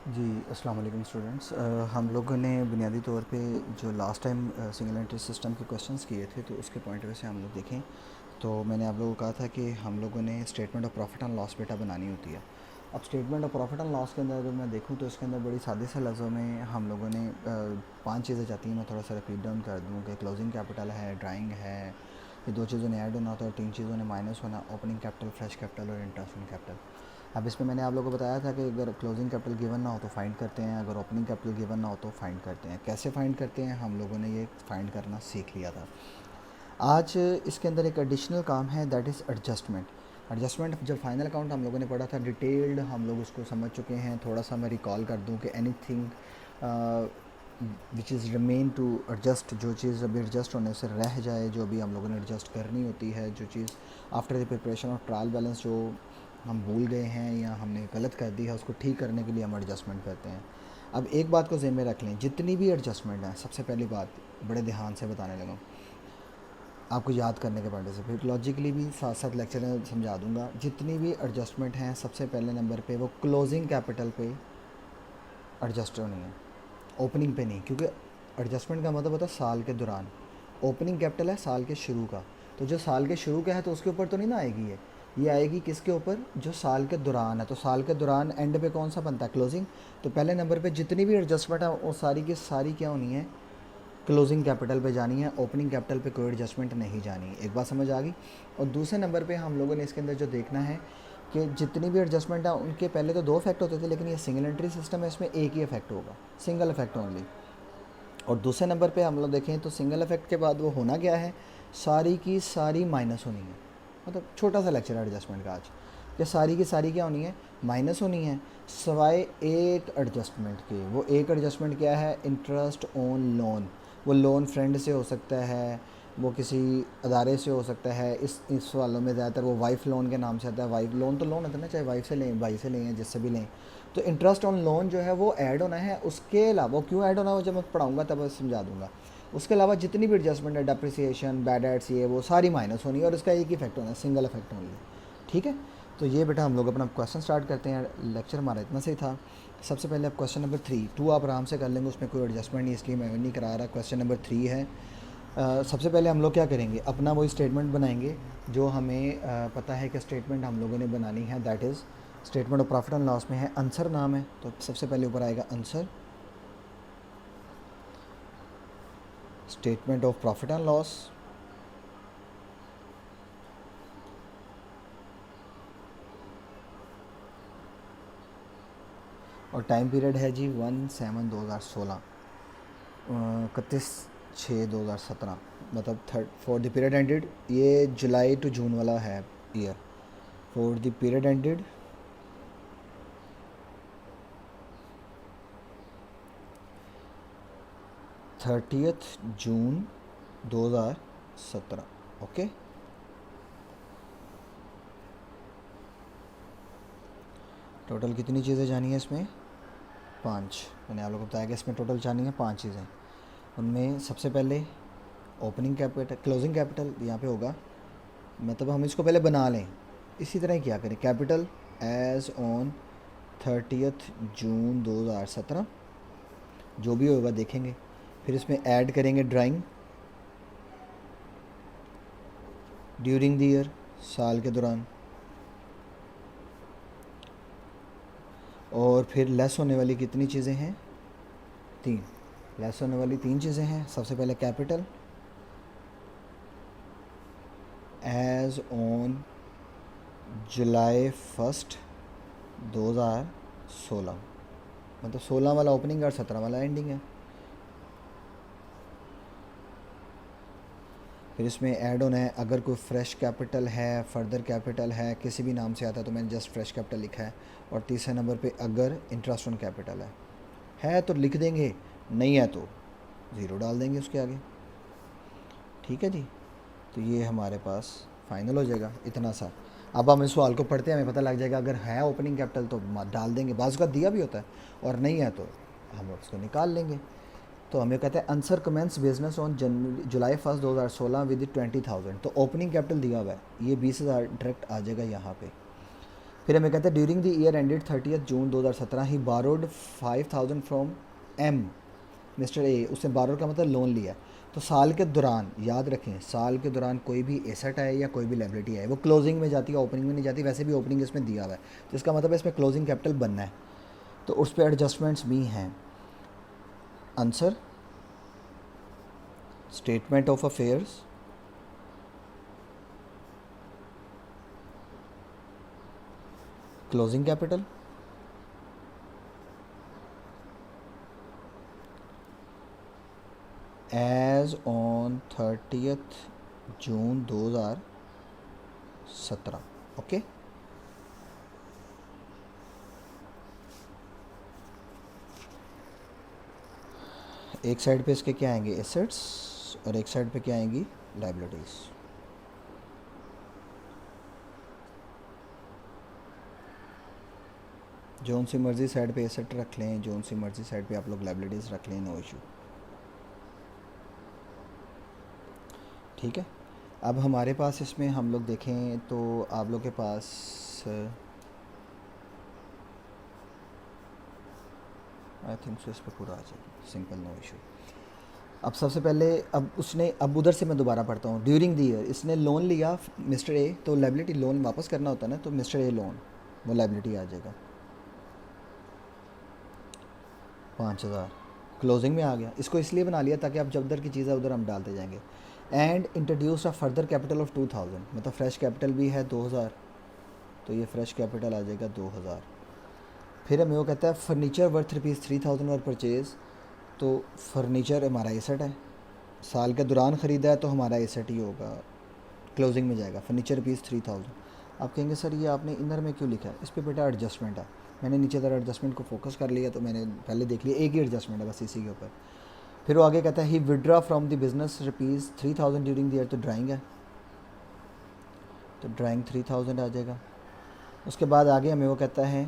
जी, अस्सलाम वालेकुम स्टूडेंट्स। हम लोगों ने बुनियादी तौर पे जो last time single entry system के क्वेश्चंस किए थे, तो उसके पॉइंट ऑफ व्यू से हम लोग देखें तो मैंने आप लोगों को कहा था कि हम लोगों ने statement of profit and loss बेटा बनानी होती है। अब statement of profit and loss के अंदर अगर मैं देखूं तो इसके अंदर बड़ी सादे से लफ्ज़ों में हम लोगों ने 5 चीज़ें चाहती हैं। मैं थोड़ा सा रिपीट डाउन कर दूँ कि क्लोजिंग कैपिटल है, ड्राइंग है, ये 2 चीज़ों ने ऐड होना होता है और 3 चीज़ों ने माइनस होना, ओपनिंग कैपिटल, फ्रेश कैपिटल और इंटरेस्ट ऑन कैपिटल। अब इसमें मैंने आप लोगों को बताया था कि अगर क्लोजिंग कैपिटल गिवन ना हो तो फाइंड करते हैं, अगर ओपनिंग कैपिटल गिवन ना हो तो फाइंड करते हैं। कैसे फाइंड करते हैं हम लोगों ने ये फाइंड करना सीख लिया था। आज इसके अंदर एक एडिशनल काम है, दैट इज़ एडजस्टमेंट। एडजस्टमेंट जब फाइनल अकाउंट हम लोगों ने पढ़ा था, डिटेल्ड हम लोग उसको समझ चुके हैं। थोड़ा सा मैं रिकॉल कर दूं कि anything which is remain to adjust, जो चीज़ अभी एडजस्ट होने से रह जाए, जो भी हम लोगों ने एडजस्ट करनी होती है, जो चीज़ after the preparation of trial balance जो हम भूल गए हैं या हमने गलत कर दी है, उसको ठीक करने के लिए हम एडजस्टमेंट करते हैं। अब एक बात को ज़हन में रख लें, जितनी भी एडजस्टमेंट है, सबसे पहली बात बड़े ध्यान से बताने लगा आपको याद करने के पॉइंट से, फिर लॉजिकली भी साथ साथ लेक्चर में समझा दूंगा। जितनी भी एडजस्टमेंट हैं सबसे पहले नंबर पे वो क्लोजिंग कैपिटल पे एडजस्ट होनी है, ओपनिंग पे नहीं, क्योंकि एडजस्टमेंट का मतलब होता है साल के दौरान। ओपनिंग कैपिटल है साल के शुरू का, तो जो साल के शुरू का है तो उसके ऊपर तो नहीं ना आएगी ये आएगी किसके ऊपर, जो साल के दौरान है। तो साल के दौरान एंड पे कौन सा बनता है, क्लोजिंग। तो पहले नंबर पे जितनी भी एडजस्टमेंट है वो सारी की सारी क्या होनी है, क्लोजिंग कैपिटल पे जानी है, ओपनिंग कैपिटल पे कोई एडजस्टमेंट नहीं जानी है। एक बात समझ आ गई। और दूसरे नंबर पे हम लोगों ने इसके अंदर जो देखना है कि जितनी भी एडजस्टमेंट है उनके पहले तो 2 इफेक्ट होते थे, लेकिन ये सिंगल एंट्री सिस्टम है, इसमें एक ही इफेक्ट होगा, सिंगल इफेक्ट ओनली। और दूसरे नंबर पे हम लोग देखें तो सिंगल इफेक्ट के बाद वो होना क्या है, सारी की सारी माइनस होनी है। मतलब छोटा सा लेक्चर है एडजस्टमेंट का आज, कि सारी की सारी क्या होनी है, माइनस होनी है, सवाए एक एडजस्टमेंट के। वो एक एडजस्टमेंट क्या है, इंटरेस्ट ऑन लोन। वो लोन फ्रेंड से हो सकता है, वो किसी अदारे से हो सकता है। इस वालों में ज़्यादातर वो वाइफ लोन के नाम से आता है। वाइफ लोन तो लोन होता है ना, चाहे वाइफ से लें, भाई से लें, जिससे भी लें। तो इंटरेस्ट ऑन लोन जो है वो ऐड होना है। उसके अलावा वो क्यों ऐड होना है, वो जब मैं पढ़ाऊँगा तब समझा दूँगा। उसके अलावा जितनी भी एडजस्टमेंट है, डेप्रिसिएशन, बैड एड्स, ये वो सारी माइनस होनी है और इसका एक ही इफेक्ट होना है, सिंगल इफेक्ट ओनली। ठीक है, तो ये बेटा हम लोग अपना क्वेश्चन स्टार्ट करते हैं। लेक्चर हमारा इतना सही था। सबसे पहले आप क्वेश्चन नंबर 3 2 आप आराम से कर लेंगे, उसमें कोई एडजस्टमेंट नहीं, इसलिए मैं नहीं करा रहा। क्वेश्चन नंबर 3 है। सबसे पहले हम लोग क्या करेंगे, अपना वही स्टेटमेंट बनाएंगे जो हमें पता है कि स्टेटमेंट हम लोगों ने बनानी है, that is statement of profit and loss में है, आंसर नाम है। तो सबसे पहले ऊपर आएगा answer, statement of profit and loss. और टाइम पीरियड है जी 1/7/2016, 31/6/2017, मतलब third for the period ended. ये जुलाई टू जून वाला है year. For the period ended 30 June 2017। Okay, total कितनी चीज़ें जानी है इसमें, 5। मैंने आप लोगों को बताया कि इसमें टोटल जानी है 5 चीज़ें। उनमें सबसे पहले ओपनिंग कैपिटल, क्लोजिंग कैपिटल यहाँ पे होगा, मतलब हम इसको पहले बना लें। इसी तरह क्या करें, कैपिटल एज ऑन 30 जून 2017, जो भी होगा देखेंगे। फिर इसमें ऐड करेंगे ड्राइंग ड्यूरिंग द ईयर, साल के दौरान। और फिर लेस होने वाली कितनी चीज़ें हैं, 3। लेस होने वाली 3 चीज़ें हैं। सबसे पहले कैपिटल एज ऑन जुलाई 1 2016, मतलब 16 वाला ओपनिंग और 17 वाला एंडिंग है। फिर इसमें ऐड होना है, अगर कोई फ्रेश कैपिटल है, फर्दर कैपिटल है, किसी भी नाम से आता है तो मैंने जस्ट फ्रेश कैपिटल लिखा है। और तीसरे नंबर पे अगर इंटरेस्ट ऑन कैपिटल है तो लिख देंगे, नहीं है तो ज़ीरो डाल देंगे उसके आगे। ठीक है जी, तो ये हमारे पास फाइनल हो जाएगा इतना सा। अब हम इस सवाल को पढ़ते हैं, हमें पता लग जाएगा। अगर है ओपनिंग कैपिटल तो डाल देंगे, बाज़ का दिया भी होता है, और नहीं है तो हम उसको निकाल लेंगे। तो हमें कहते हैं answer commences business on July 1 2016 with 20,000। तो ओपनिंग कैपिटल दिया हुआ है, ये 20,000 डायरेक्ट आ जाएगा यहाँ पे। फिर हमें कहते हैं during the year ended 30 June 2017 ही borrowed 5000 from M mister A. उसने बारोड का मतलब लोन लिया। तो साल के दौरान याद रखें, साल के दौरान कोई भी एसेट आए या कोई भी लायबिलिटी आए वो क्लोजिंग में जाती है, ओपनिंग में नहीं जाती। वैसे भी ओपनिंग इसमें दिया हुआ है, तो इसका मतलब है इसमें क्लोजिंग कैपिटल बनना है, तो उस पर एडजस्टमेंट्स भी हैं। Answer statement of affairs, closing capital, as on 30 June 2017। Okay, एक साइड पे इसके क्या आएंगे एसेट्स और एक साइड पे क्या आएंगी लायबिलिटीज़। जोन सी मर्ज़ी साइड पे एसेट रख लें, जोन सी मर्ज़ी साइड पे आप लोग लायबिलिटीज़ रख लें, नो इशू। ठीक है, अब हमारे पास इसमें हम लोग देखें तो आप लोग के पास आई थिंक सो इस पर पूरा आ जाएगा, सिंपल, नो इशू। अब सबसे पहले अब उधर से मैं दोबारा पढ़ता हूँ। ड्यूरिंग द ईयर इसने लोन लिया मिस्टर ए, तो लायबिलिटी लोन वापस करना होता है ना, तो मिस्टर ए लोन वो लायबिलिटी आ जाएगा 5000, क्लोजिंग में आ गया। इसको इसलिए बना लिया ताकि आप जब उधर की चीज़ है उधर हम डालते जाएंगे। And introduce a further capital of 2000, मतलब फ्रेश कैपिटल भी है 2000, तो ये फ्रेश कैपिटल आ जाएगा 2000। फिर हमें वो कहता है फर्नीचर वर्थ ₹3000 वर परचेज़, तो फर्नीचर हमारा एसेट है, साल के दौरान ख़रीदा है तो हमारा एसेट ही होगा, क्लोजिंग में जाएगा। फर्नीचर ₹3000। आप कहेंगे सर ये आपने इनर में क्यों लिखा है? इस पर बेटा एडजस्टमेंट है, मैंने नीचे तरह एडजस्टमेंट को फोकस कर लिया, तो मैंने पहले देख लिया एक ही एडजस्टमेंट है बस इसी के ऊपर। फिर वो आगे कहता है he withdraw from the business ₹3000 during the year, तो ड्राइंग है, तो ड्राइंग 3000 आ जाएगा। उसके बाद आगे हमें वो कहता है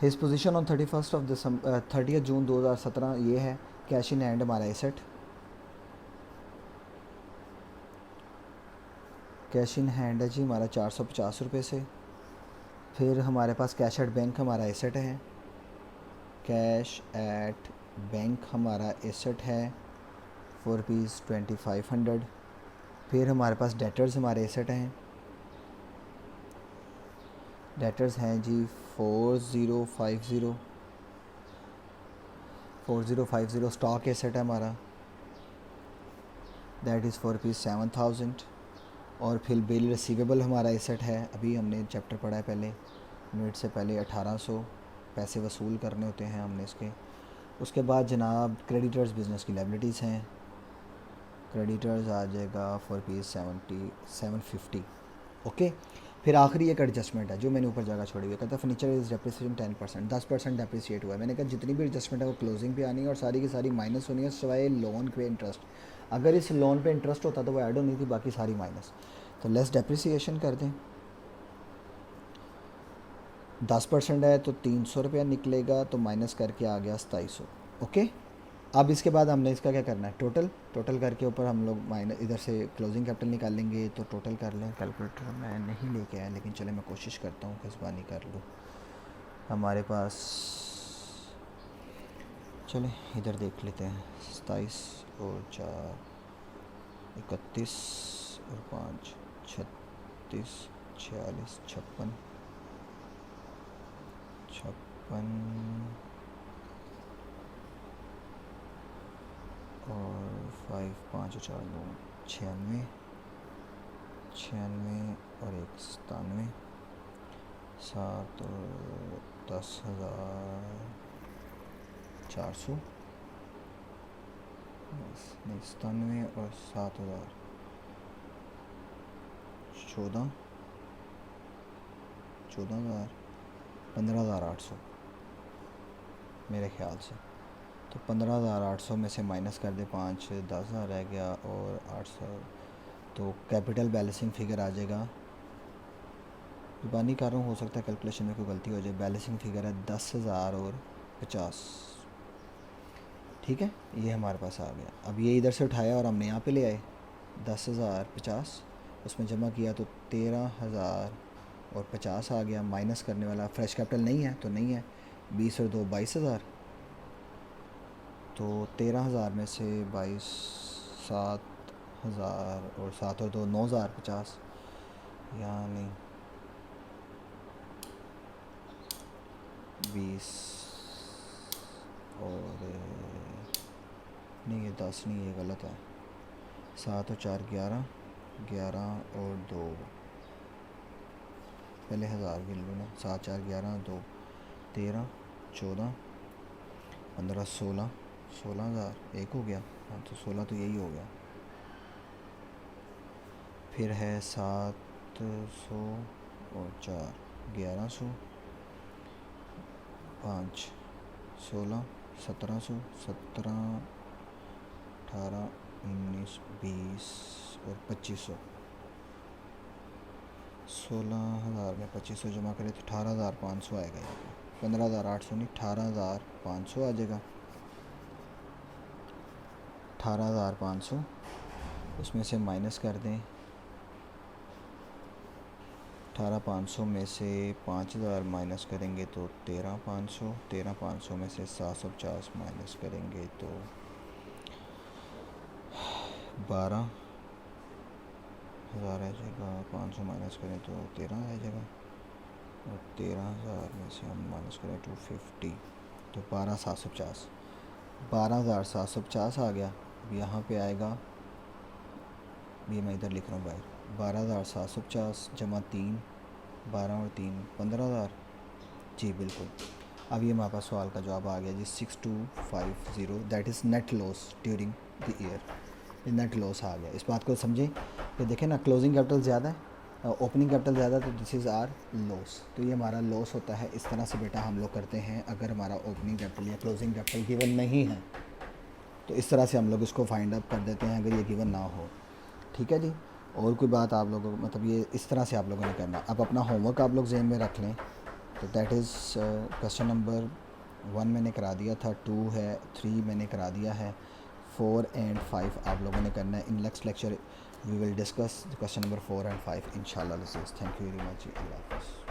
हिज पोजीशन ऑन 30 जून 2017, ये है कैश इन हैंड हमारा एसेट, कैश इन हैंड है जी हमारा 450 रुपये से। फिर हमारे पास कैश एट बैंक हमारा एसेट है, कैश एट बैंक हमारा एसेट है ₹2500। फिर हमारे पास डेटर्स हमारे एसेट हैं, डेटर्स हैं जी 4050 स्टॉक एसेट है हमारा, दैट इज़ ₹7000। और फिर बिल रिसीवेबल हमारा एसेट है, अभी हमने चैप्टर पढ़ा है पहले मिनट से पहले, 1800 पैसे वसूल करने होते हैं हमने इसके। उसके बाद जनाब क्रेडिटर्स बिज़नेस की लायबिलिटीज़ हैं, क्रेडिटर्स आ जाएगा ₹750। ओके, फिर आखिरी एक एडजस्टमेंट है जो मैंने ऊपर जगह छोड़ी हुई है, कहता है फर्नीचर इज़ डेप्रिसिएशन 10% डेप्रिसिएट हुआ है। मैंने कहा जितनी भी एडजस्टमेंट है वो क्लोजिंग पे आनी है और सारी की सारी माइनस होनी है सिवाय लोन पे इंटरेस्ट। अगर इस लोन पे इंटरेस्ट होता तो वो ऐड होनी थी, बाकी सारी माइनस। तो लेस डेप्रिसिएशन कर दें, 10% है तो ₹300 निकलेगा, तो माइनस करके आ गया 2700। ओके, अब इसके बाद हमने इसका क्या करना है, टोटल करके ऊपर हम लोग माइनस इधर से क्लोजिंग कैपिटल निकालेंगे। तो टोटल कर लें, कैलकुलेटर मैं नहीं लेके आया लेकिन चले मैं कोशिश करता हूँ कि इस बार नहीं कर लूँ। हमारे पास चले इधर देख लेते हैं, 27 और 4 31 और 5 36 46 56 और 5 5 और 4 9 96 और 1 97 7 और 10,400 नहीं 97 और 7000 14,000 15,800 मेरे ख्याल से। तो 15,800 में से माइनस कर दे 5 10,000 रह गया और 800, तो कैपिटल बैलेंसिंग फिगर आ जाएगा। जुबानी कर रहा हूँ, हो सकता है कैलकुलेशन में कोई गलती हो जाए। बैलेंसिंग फिगर है 10,000 और 50। ठीक है, ये हमारे पास आ गया। अब ये इधर से उठाया और हमने यहाँ पे ले आए 10,050, उसमें जमा किया तो 13,000 और 50 आ गया। माइनस करने वाला फ्रेश कैपिटल नहीं है तो नहीं है। 20 और 2 22,000, तो 13,000 में से 22 7,000 और 7 और 2 9,050, यानी 20 और नहीं, ये 10 नहीं, ये गलत है। 7 और 4 11, 11 और 2, पहले 1000 गिन लो ना। 7 4 11 2 13 14 15 16, 16,000 एक हो गया। हाँ तो 16 तो यही हो गया। फिर है 700 और 4 1100, 5 16 1700, 17 18 19 20 और 2500। 16,000 में 2500 जमा करें तो 18,500 आएगा। यहाँ पे 15,800 नहीं, 18,500 आ जाएगा। 18,500 उसमें से माइनस कर दें। 18,500 में से 5,000 माइनस करेंगे तो 13,500। 13,500 में से 750 माइनस करेंगे तो 12,000 आ जाएगा। 500 माइनस करें तो 13 आ जाएगा। और 13,000 में से हम माइनस करें 250 तो 12,750, 12,750 आ गया। अब यहाँ पे आएगा, ये मैं इधर लिख रहा हूँ बाहर, 12,750 जमा 3, 12 और 3 15,000। जी बिल्कुल। अब ये हमारे पास सवाल का जवाब आ गया जी, 6250, that is net loss during the year. ये नेट लॉस आ गया। इस बात को समझें कि देखें ना, क्लोजिंग कैपिटल ज़्यादा है, ओपनिंग कैपिटल ज़्यादा, तो दिस इज़ आर लॉस। तो ये हमारा लॉस होता है। इस तरह से बेटा हम लोग करते हैं। अगर हमारा ओपनिंग कैपिटल या क्लोजिंग कैपिटल गिवन नहीं है तो इस तरह से हम लोग इसको फाइंड आउट कर देते हैं, अगर ये गिवन ना हो। ठीक है जी। और कोई बात आप लोगों को, मतलब ये इस तरह से आप लोगों ने करना। अब अपना होमवर्क आप लोग ज़हन में रख लें। तो दैट इज़ क्वेश्चन नंबर 1 मैंने करा दिया था, 2 है, 3 मैंने करा दिया है, 4 एंड 5 आप लोगों ने करना है। In next lecture we will discuss question number 4 and 5 इंशाल्लाह। Thank you very much. अल्लाह हाफ़िज़।